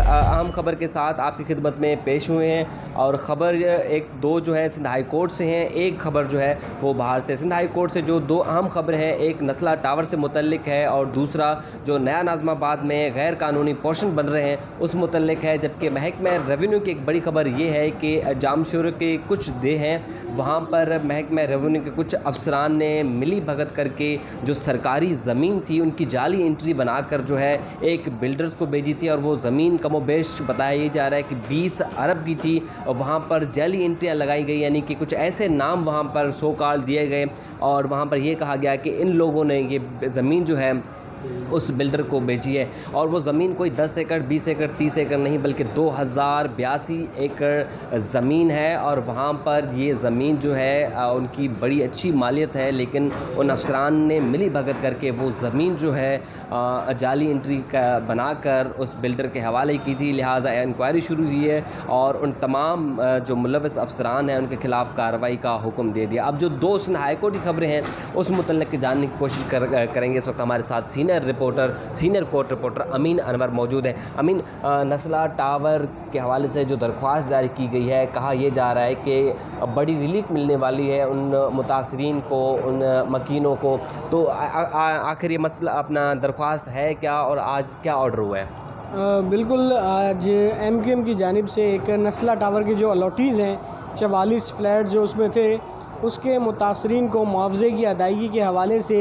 اہم خبر کے ساتھ آپ کی خدمت میں پیش ہوئے ہیں، اور خبر دو جو ہے سندھ ہائی کورٹ سے ہیں، ایک خبر جو ہے وہ باہر سے۔ سندھ ہائی کورٹ سے جو دو اہم خبریں ہیں، ایک نسلہ ٹاور سے متعلق ہے اور دوسرا جو نیا ناظم آباد میں غیر قانونی پورشن بن رہے ہیں اس متعلق ہے، جبکہ محکمہ ریونیو کی ایک بڑی خبر یہ ہے کہ جامشور کے کچھ دے ہیں وہاں پر محکمہ ریونیو کے کچھ افسران نے ملی بھگت کر کے جو سرکاری زمین تھی ان کی جعلی انٹری بنا کر جو ہے ایک بلڈرز کو بھیجی تھی، اور وہ زمین کم و بیش بتایا یہ جا رہا ہے کہ 20 ارب کی تھی، اور وہاں پر جعلی انٹریاں لگائی گئی، یعنی کہ کچھ ایسے نام وہاں پر سو کال دیے گئے اور وہاں پر یہ کہا گیا کہ ان لوگوں نے یہ زمین جو ہے اس بلڈر کو بیچی ہے، اور وہ زمین کوئی 10 ایکڑ 20 ایکڑ 30 ایکڑ نہیں بلکہ 2082 ایکڑ زمین ہے، اور وہاں پر یہ زمین جو ہے ان کی بڑی اچھی مالیت ہے، لیکن ان افسران نے ملی بھگت کر کے وہ زمین جو ہے جعلی انٹری بنا کر اس بلڈر کے حوالے کی تھی، لہٰذا انکوائری شروع ہوئی ہے اور ان تمام جو ملوث افسران ہیں ان کے خلاف کارروائی کا حکم دے دیا۔ اب جو دو سندھ ہائی کورٹ کی خبریں ہیں اس متعلق جاننے کی کوشش کریں گے۔ اس وقت ہمارے ساتھ سینئر کورٹ رپورٹر امین انور موجود ہیں۔ امین، نسلہ ٹاور کے حوالے سے جو درخواست جاری کی گئی ہے، کہا یہ جا رہا ہے کہ بڑی ریلیف ملنے والی ہے ان متاثرین کو، ان مکینوں کو، تو آخر یہ مسئلہ اپنا درخواست ہے کیا اور آج کیا آرڈر ہوا ہے؟ بالکل، آج ایم کیو ایم کی جانب سے ایک نسلہ ٹاور کے جو الاٹیز ہیں 44 فلیٹ جو اس میں تھے اس کے متاثرین کو معاوضے کی ادائیگی کے حوالے سے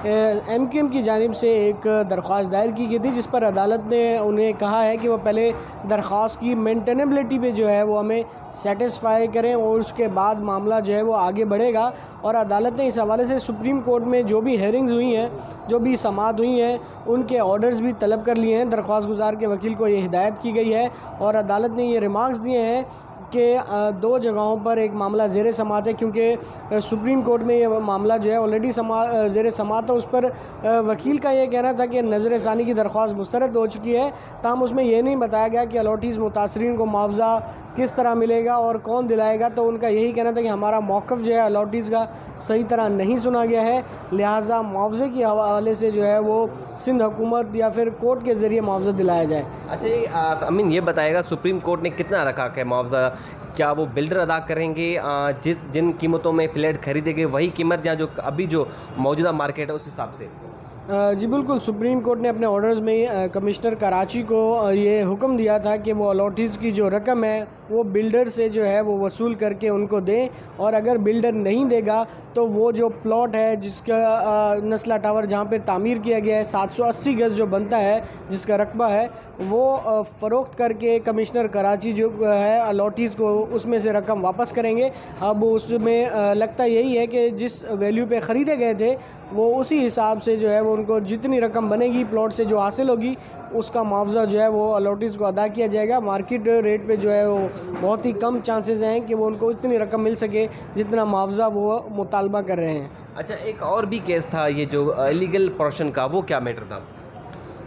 ایم کیو ایم کی جانب سے ایک درخواست دائر کی گئی تھی، جس پر عدالت نے انہیں کہا ہے کہ وہ پہلے درخواست کی مینٹینیبلٹی پہ جو ہے وہ ہمیں سیٹسفائی کریں اور اس کے بعد معاملہ جو ہے وہ آگے بڑھے گا۔ اور عدالت نے اس حوالے سے سپریم کورٹ میں جو بھی ہیئرنگز ہوئی ہیں، جو بھی سماعت ہوئی ہیں، ان کے آرڈرز بھی طلب کر لیے ہیں۔ درخواست گزار کے وکیل کو یہ ہدایت کی گئی ہے اور عدالت نے یہ ریمارکس دیے ہیں کہ دو جگہوں پر ایک معاملہ زیر سماعت ہے، کیونکہ سپریم کورٹ میں یہ معاملہ جو ہے آلریڈی زیر سماعت ہے۔ اس پر وکیل کا یہ کہنا تھا کہ نظر ثانی کی درخواست مسترد ہو چکی ہے، تاہم اس میں یہ نہیں بتایا گیا کہ الاٹیز متاثرین کو معاوضہ کس طرح ملے گا اور کون دلائے گا، تو ان کا یہی کہنا تھا کہ ہمارا موقف جو ہے الاٹیز کا صحیح طرح نہیں سنا گیا ہے، لہٰذا معاوضے کے حوالے سے جو ہے وہ سندھ حکومت یا پھر کورٹ کے ذریعے معاوضہ دلایا جائے۔ اچھا امین، یہ بتائے گا سپریم کورٹ نے کتنا رکھا کہ معاوضہ کیا وہ بلڈر ادا کریں گے جن قیمتوں میں فلیٹ خریدے گئے وہی قیمت، یا جو ابھی جو موجودہ مارکیٹ ہے اس حساب سے؟ جی بالکل، سپریم کورٹ نے اپنے آرڈرز میں کمشنر کراچی کو یہ حکم دیا تھا کہ وہ الاٹیز کی جو رقم ہے وہ بلڈر سے جو ہے وہ وصول کر کے ان کو دیں، اور اگر بلڈر نہیں دے گا تو وہ جو پلاٹ ہے جس کا نسلہ ٹاور جہاں پہ تعمیر کیا گیا ہے 780 گز جو بنتا ہے جس کا رقبہ ہے، وہ فروخت کر کے کمشنر کراچی جو ہے الاٹیز کو اس میں سے رقم واپس کریں گے۔ اب اس میں لگتا یہی ہے کہ جس ویلیو پہ خریدے گئے تھے وہ اسی حساب سے جو ہے وہ ان کو جتنی رقم بنے گی پلاٹ سے جو حاصل ہوگی اس کا معاوضہ جو ہے وہ الاٹیز کو ادا کیا جائے گا۔ مارکیٹ ریٹ پہ جو ہے وہ بہت ہی کم چانسز ہیں کہ وہ ان کو اتنی رقم مل سکے جتنا معاوضہ وہ مطالبہ کر رہے ہیں۔ اچھا، ایک اور بھی کیس تھا یہ جو الیگل پورشن کا، وہ کیا میٹر تھا؟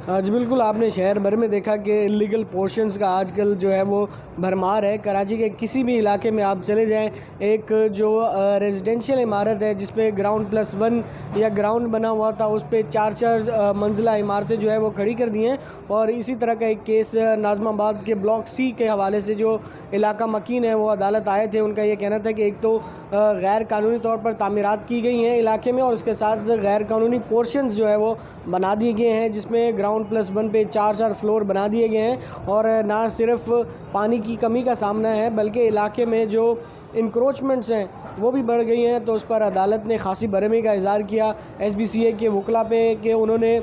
آج بالکل آپ نے شہر بھر میں دیکھا کہ انلیگل پورشنز کا آج کل جو ہے وہ بھرمار ہے۔ کراچی کے کسی بھی علاقے میں آپ چلے جائیں، ایک جو ریزیڈینشیل عمارت ہے جس پہ گراؤنڈ+1 یا گراؤنڈ بنا ہوا تھا، اس پہ 4 منزلہ عمارتیں جو ہے وہ کھڑی کر دی ہیں۔ اور اسی طرح کا ایک کیس ناظم آباد کے بلاک سی کے حوالے سے جو علاقہ مکین ہے وہ عدالت آئے تھے، ان کا یہ کہنا تھا کہ ایک تو غیر قانونی طور پر تعمیرات کی گئی ہیں علاقے میں، اور اس کے ساتھ غیر قانونی پورشنز جو ہے وہ بنا دیے گئے ہیں، جس میں گراؤنڈ+1 پہ 4 فلور بنا دیے گئے ہیں۔ اور نہ صرف پانی کی کمی کا سامنا ہے بلکہ علاقے میں جو انکروچمنٹس ہیں وہ بھی بڑھ گئی ہیں، تو اس پر عدالت نے خاصی برہمی کا اظہار کیا ایس بی سی اے کے وکلاء پہ کہ انہوں نے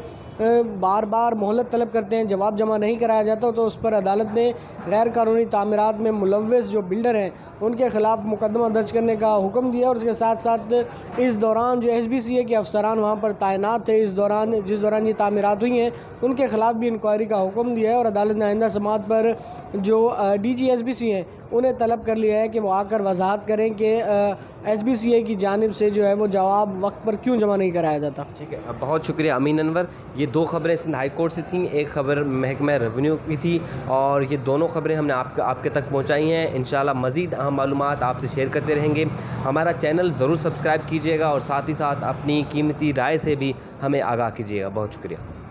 بار بار مہلت طلب کرتے ہیں، جواب جمع نہیں کرایا جاتا، تو اس پر عدالت نے غیر قانونی تعمیرات میں ملوث جو بلڈر ہیں ان کے خلاف مقدمہ درج کرنے کا حکم دیا۔ اور اس کے ساتھ ساتھ اس دوران جو ایس بی سی اے کے افسران وہاں پر تعینات تھے جس دوران یہ تعمیرات ہوئی ہیں ان کے خلاف بھی انکوائری کا حکم دیا ہے، اور عدالت نے آئندہ سماعت پر جو D G S B C ہیں انہیں طلب کر لیا ہے کہ وہ آ کر وضاحت کریں کہ ایس بی سی اے کی جانب سے جو ہے وہ جواب وقت پر کیوں جمع نہیں کرایا جاتا۔ ٹھیک ہے، بہت شکریہ امین انور۔ یہ دو خبریں سندھ ہائی کورٹ سے تھیں، ایک خبر محکمہ ریونیو کی تھی، اور یہ دونوں خبریں ہم نے آپ کے تک پہنچائی ہیں۔ انشاءاللہ مزید اہم معلومات آپ سے شیئر کرتے رہیں گے۔ ہمارا چینل ضرور سبسکرائب کیجیے گا اور ساتھ ہی ساتھ اپنی قیمتی رائے سے بھی ہمیں آگاہ کیجیے گا۔ بہت شکریہ۔